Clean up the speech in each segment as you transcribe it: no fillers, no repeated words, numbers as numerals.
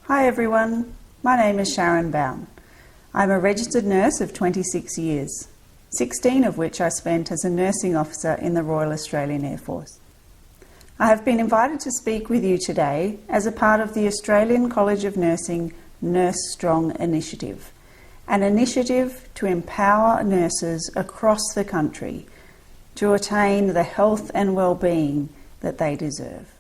Hi everyone, my name is Sharon Bown. I'm a registered nurse of 26 years, 16 of which I spent as a nursing officer in the Royal Australian Air Force. I have been invited to speak with you today as a part of the Australian College of Nursing Nurse Strong initiative, an initiative to empower nurses across the country to attain the health and well-being that they deserve.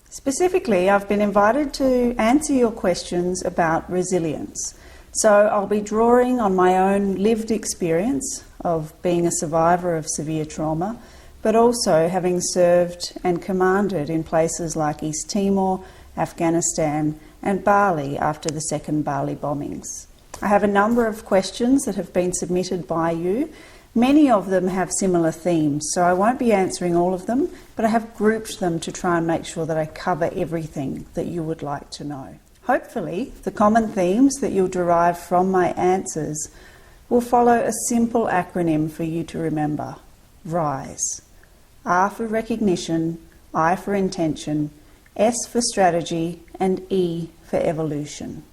Specifically, I've been invited to answer your questions about resilience. So I'll be drawing on my own lived experience of being a survivor of severe trauma, but also having served and commanded in places like East Timor, Afghanistan, and Bali after the second Bali bombings. I have a number of questions that have been submitted by you. Many of them have similar themes, so I won't be answering all of them, but I have grouped them to try and make sure that I cover everything that you would like to know. Hopefully, the common themes that you'll derive from my answers will follow a simple acronym for you to remember: RISE. R for recognition, I for intention, S for strategy, and E for evolution.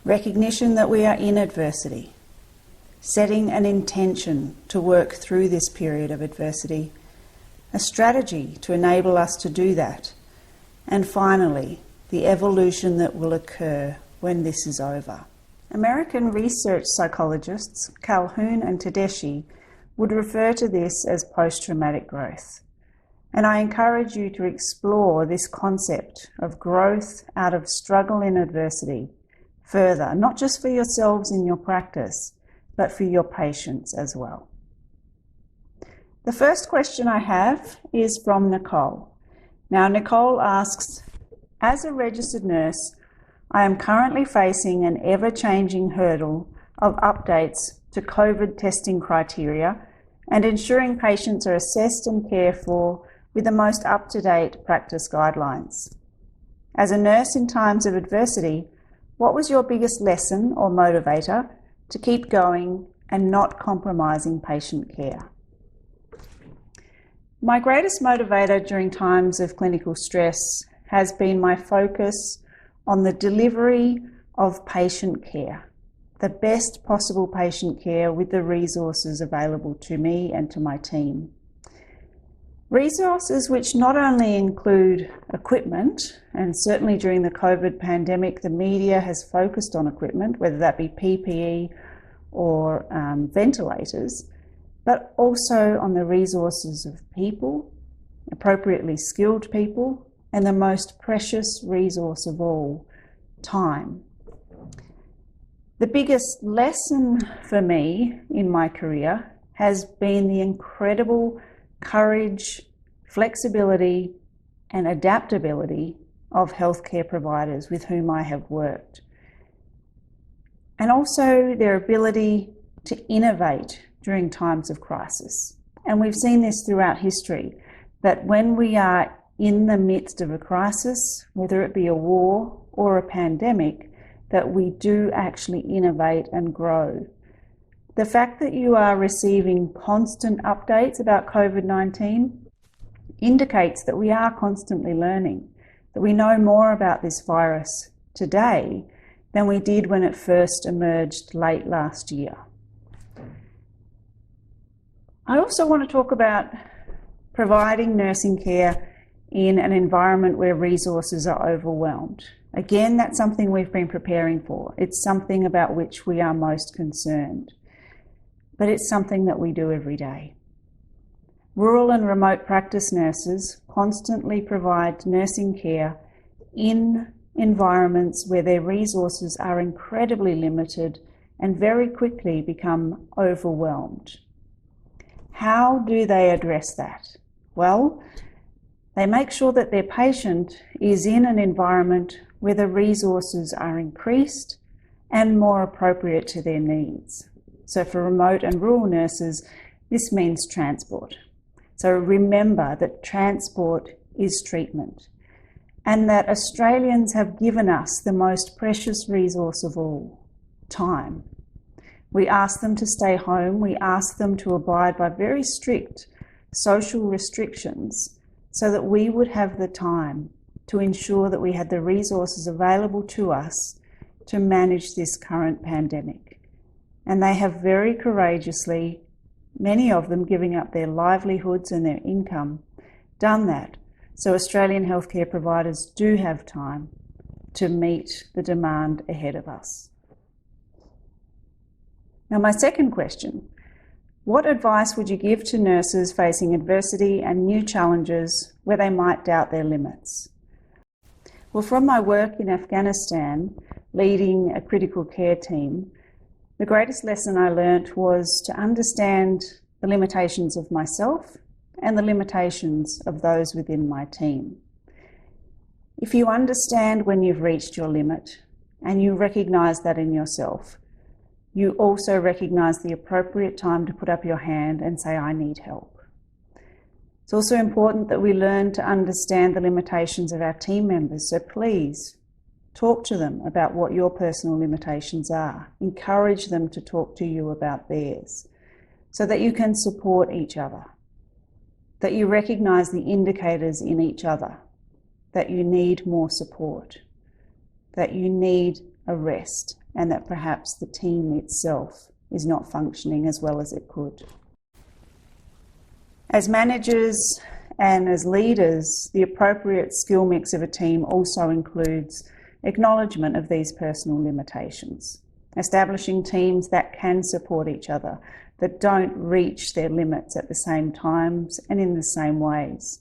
Recognition that we are in adversity. Setting an intention to work through this period of adversity, a strategy to enable us to do that, and finally, the evolution that will occur when this is over. American research psychologists Calhoun and Tedeschi would refer to this as post-traumatic growth, and I encourage you to explore this concept of growth out of struggle and adversity further, not just for yourselves in your practice, but for your patients as well. The first question I have is from Nicole. Now, Nicole asks, as a registered nurse, I am currently facing an ever-changing hurdle of updates to COVID testing criteria and ensuring patients are assessed and cared for with the most up-to-date practice guidelines. As a nurse in times of adversity, what was your biggest lesson or motivator to keep going and not compromising patient care? My greatest motivator during times of clinical stress has been my focus on the delivery of patient care, the best possible patient care with the resources available to me and to my team. Resources which not only include equipment, and certainly during the COVID pandemic, the media has focused on equipment, whether that be PPE or ventilators, but also on the resources of people, appropriately skilled people, and the most precious resource of all, time. The biggest lesson for me in my career has been the incredible courage, flexibility, and adaptability of healthcare providers with whom I have worked. And also their ability to innovate during times of crisis. And we've seen this throughout history, that when we are in the midst of a crisis, whether it be a war or a pandemic, that we do actually innovate and grow. The fact that you are receiving constant updates about COVID-19 indicates that we are constantly learning, that we know more about this virus today than we did when it first emerged late last year. I also want to talk about providing nursing care in an environment where resources are overwhelmed. Again, that's something we've been preparing for. It's something about which we are most concerned. But it's something that we do every day. Rural and remote practice nurses constantly provide nursing care in environments where their resources are incredibly limited and very quickly become overwhelmed. How do they address that? Well, they make sure that their patient is in an environment where the resources are increased and more appropriate to their needs. So for remote and rural nurses, this means transport. So remember that transport is treatment, and that Australians have given us the most precious resource of all, time. We ask them to stay home, we ask them to abide by very strict social restrictions so that we would have the time to ensure that we had the resources available to us to manage this current pandemic. And they have very courageously, many of them giving up their livelihoods and their income, done that. So Australian healthcare providers do have time to meet the demand ahead of us. Now, my second question, what advice would you give to nurses facing adversity and new challenges where they might doubt their limits? Well, from my work in Afghanistan, leading a critical care team, the greatest lesson I learnt was to understand the limitations of myself and the limitations of those within my team. If you understand when you've reached your limit and you recognise that in yourself, you also recognise the appropriate time to put up your hand and say, I need help. It's also important that we learn to understand the limitations of our team members, so please talk to them about what your personal limitations are. Encourage them to talk to you about theirs so that you can support each other, that you recognise the indicators in each other, that you need more support, that you need a rest, and that perhaps the team itself is not functioning as well as it could. As managers and as leaders, the appropriate skill mix of a team also includes acknowledgement of these personal limitations, establishing teams that can support each other, that don't reach their limits at the same times and in the same ways.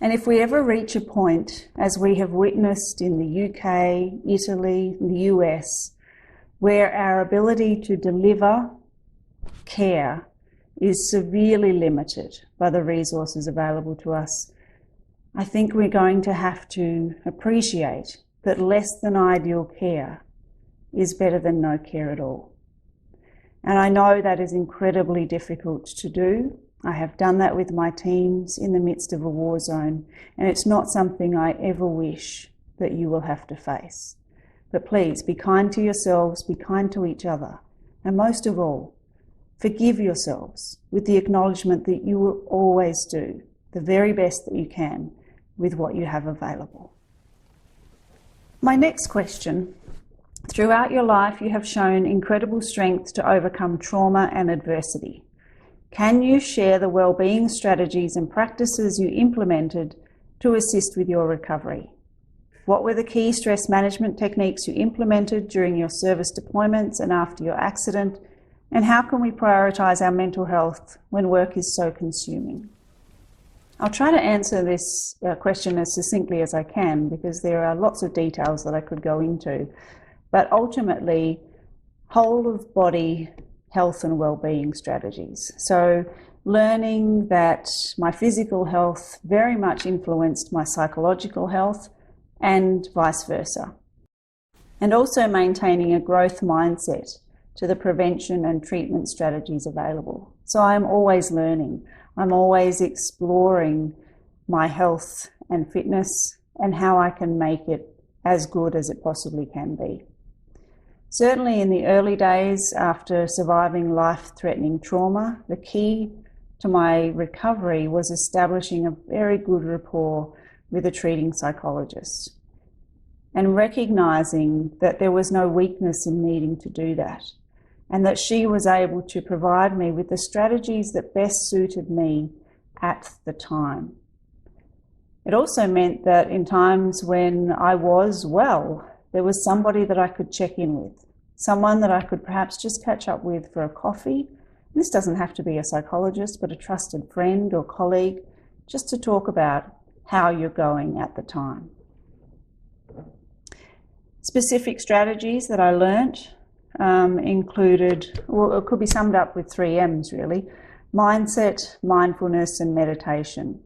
And if we ever reach a point, as we have witnessed in the UK, Italy, the US, where our ability to deliver care is severely limited by the resources available to us, I think we're going to have to appreciate that less than ideal care is better than no care at all. And I know that is incredibly difficult to do. I have done that with my teams in the midst of a war zone, and it's not something I ever wish that you will have to face. But please, be kind to yourselves, be kind to each other, and most of all, forgive yourselves with the acknowledgement that you will always do the very best that you can with what you have available. My next question. Throughout your life, you have shown incredible strength to overcome trauma and adversity. Can you share the well-being strategies and practices you implemented to assist with your recovery? What were the key stress management techniques you implemented during your service deployments and after your accident? And how can we prioritise our mental health when work is so consuming? I'll try to answer this question as succinctly as I can, because there are lots of details that I could go into. But ultimately, whole of body health and well-being strategies. So learning that my physical health very much influenced my psychological health and vice versa. And also maintaining a growth mindset to the prevention and treatment strategies available. So I'm always learning. I'm always exploring my health and fitness and how I can make it as good as it possibly can be. Certainly in the early days after surviving life-threatening trauma, the key to my recovery was establishing a very good rapport with a treating psychologist and recognising that there was no weakness in needing to do that, and that she was able to provide me with the strategies that best suited me at the time. It also meant that in times when I was well, there was somebody that I could check in with, someone that I could perhaps just catch up with for a coffee. This doesn't have to be a psychologist, but a trusted friend or colleague, just to talk about how you're going at the time. Specific strategies that I learnt included, well, it could be summed up with 3 M's really: mindset, mindfulness, and meditation.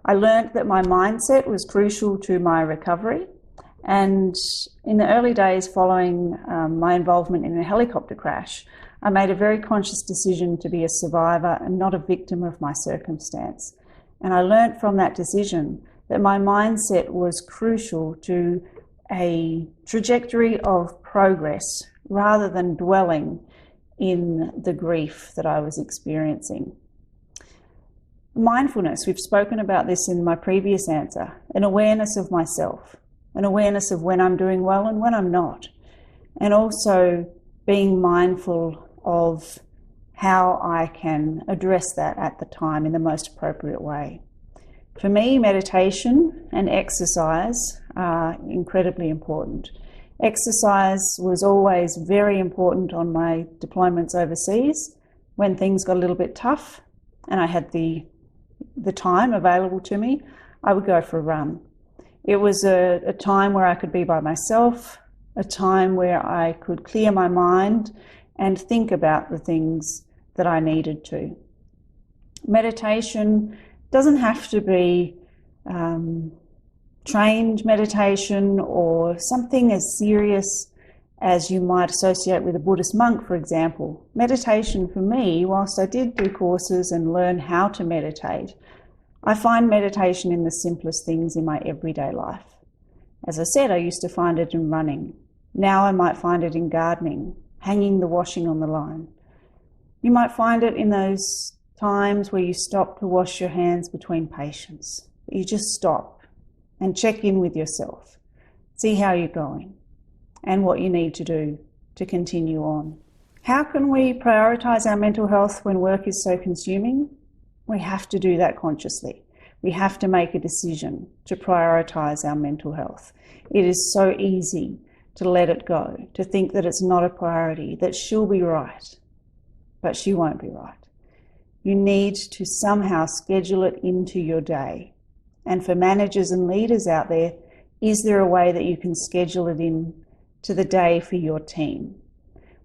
I learnt that my mindset was crucial to my recovery. And in the early days following my involvement in a helicopter crash, I made a very conscious decision to be a survivor and not a victim of my circumstance. And I learnt from that decision that my mindset was crucial to a trajectory of progress rather than dwelling in the grief that I was experiencing. Mindfulness, we've spoken about this in my previous answer, an awareness of myself, an awareness of when I'm doing well and when I'm not, and also being mindful of how I can address that at the time in the most appropriate way. For me, meditation and exercise are incredibly important. Exercise was always very important on my deployments overseas. When things got a little bit tough and I had the time available to me, I would go for a run. It was a time where I could be by myself, a time where I could clear my mind and think about the things that I needed to. Meditation doesn't have to be trained meditation or something as serious as you might associate with a Buddhist monk, for example. Meditation for me, whilst I did do courses and learn how to meditate, I find meditation in the simplest things in my everyday life. As I said, I used to find it in running. Now I might find it in gardening, hanging the washing on the line. You might find it in those times where you stop to wash your hands between patients. You just stop and check in with yourself, see how you're going and what you need to do to continue on. How can we prioritise our mental health when work is so consuming? We have to do that consciously. We have to make a decision to prioritise our mental health. It is so easy to let it go, to think that it's not a priority, that she'll be right, but she won't be right. You need to somehow schedule it into your day. And for managers and leaders out there, is there a way that you can schedule it in to the day for your team?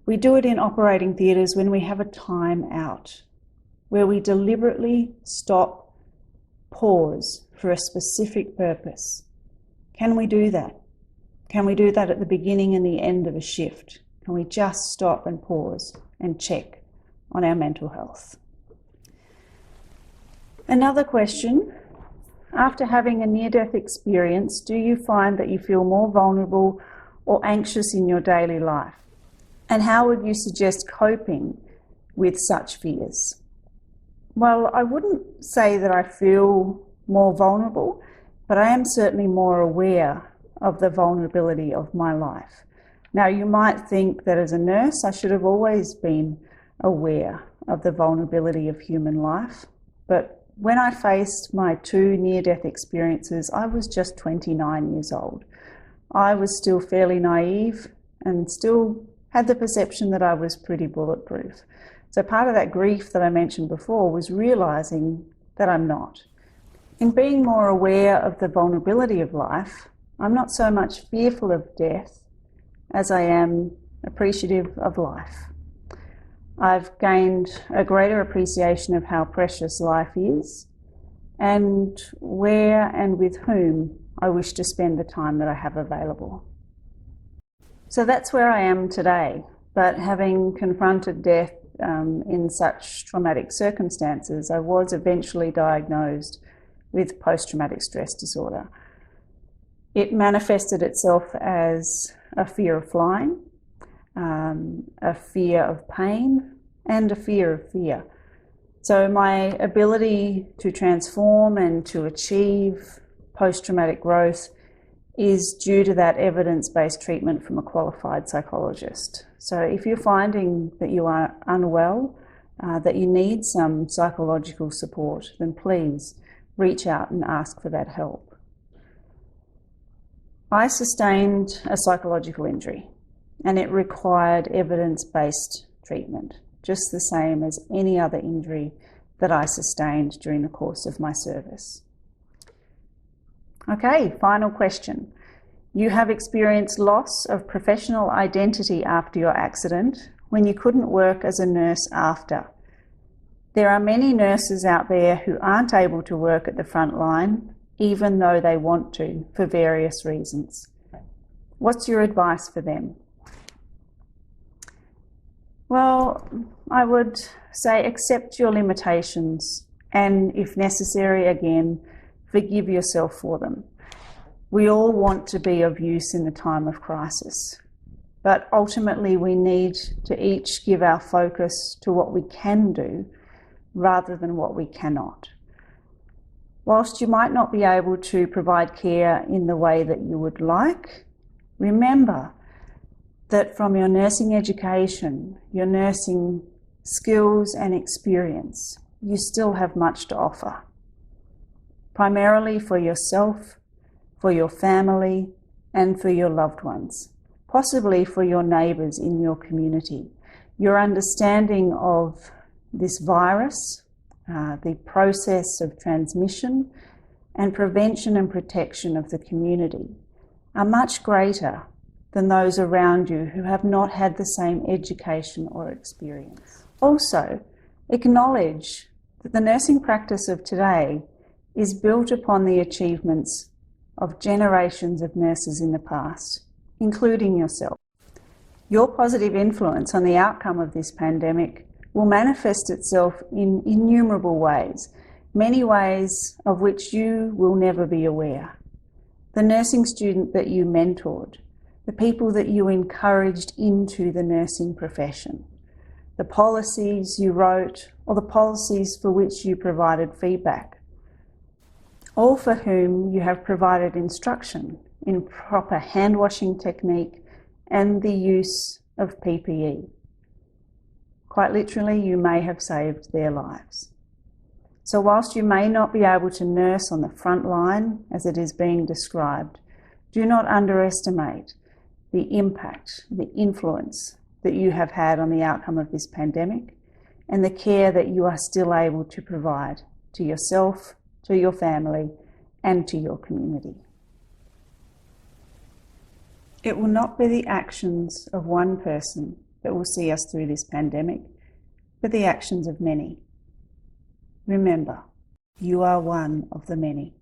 We do it in operating theatres when we have a time out, where we deliberately stop, pause for a specific purpose. Can we do that? Can we do that at the beginning and the end of a shift? Can we just stop and pause and check on our mental health? Another question, after having a near-death experience, do you find that you feel more vulnerable or anxious in your daily life? And how would you suggest coping with such fears? Well, I wouldn't say that I feel more vulnerable, but I am certainly more aware of the vulnerability of my life. Now, you might think that as a nurse, I should have always been aware of the vulnerability of human life, but when I faced my 2 near-death experiences, I was just 29 years old. I was still fairly naive and still had the perception that I was pretty bulletproof. So part of that grief that I mentioned before was realising that I'm not. In being more aware of the vulnerability of life, I'm not so much fearful of death as I am appreciative of life. I've gained a greater appreciation of how precious life is and where and with whom I wish to spend the time that I have available. So that's where I am today, but having confronted death in such traumatic circumstances, I was eventually diagnosed with post-traumatic stress disorder. It manifested itself as a fear of flying, a fear of pain, and a fear of fear. So my ability to transform and to achieve post-traumatic growth is due to that evidence-based treatment from a qualified psychologist. So if you're finding that you are unwell, that you need some psychological support, then please reach out and ask for that help. I sustained a psychological injury and it required evidence-based treatment, just the same as any other injury that I sustained during the course of my service. Okay, final question. You have experienced loss of professional identity after your accident when you couldn't work as a nurse after. There are many nurses out there who aren't able to work at the front line, even though they want to, for various reasons. What's your advice for them? Well, I would say accept your limitations and, if necessary, again, forgive yourself for them. We all want to be of use in the time of crisis, but ultimately we need to each give our focus to what we can do rather than what we cannot. Whilst you might not be able to provide care in the way that you would like, remember that from your nursing education, your nursing skills and experience, you still have much to offer. Primarily for yourself, for your family, and for your loved ones, possibly for your neighbours in your community. Your understanding of this virus, the process of transmission, and prevention and protection of the community are much greater than those around you who have not had the same education or experience. Also, acknowledge that the nursing practice of today is built upon the achievements of generations of nurses in the past, including yourself. Your positive influence on the outcome of this pandemic will manifest itself in innumerable ways, many ways of which you will never be aware. The nursing student that you mentored, the people that you encouraged into the nursing profession, the policies you wrote, or the policies for which you provided feedback, all for whom you have provided instruction in proper hand washing technique and the use of PPE. Quite literally, you may have saved their lives. So whilst you may not be able to nurse on the front line as it is being described, do not underestimate the impact, the influence that you have had on the outcome of this pandemic and the care that you are still able to provide to yourself, to your family, and to your community. It will not be the actions of one person that will see us through this pandemic, but the actions of many. Remember, you are one of the many.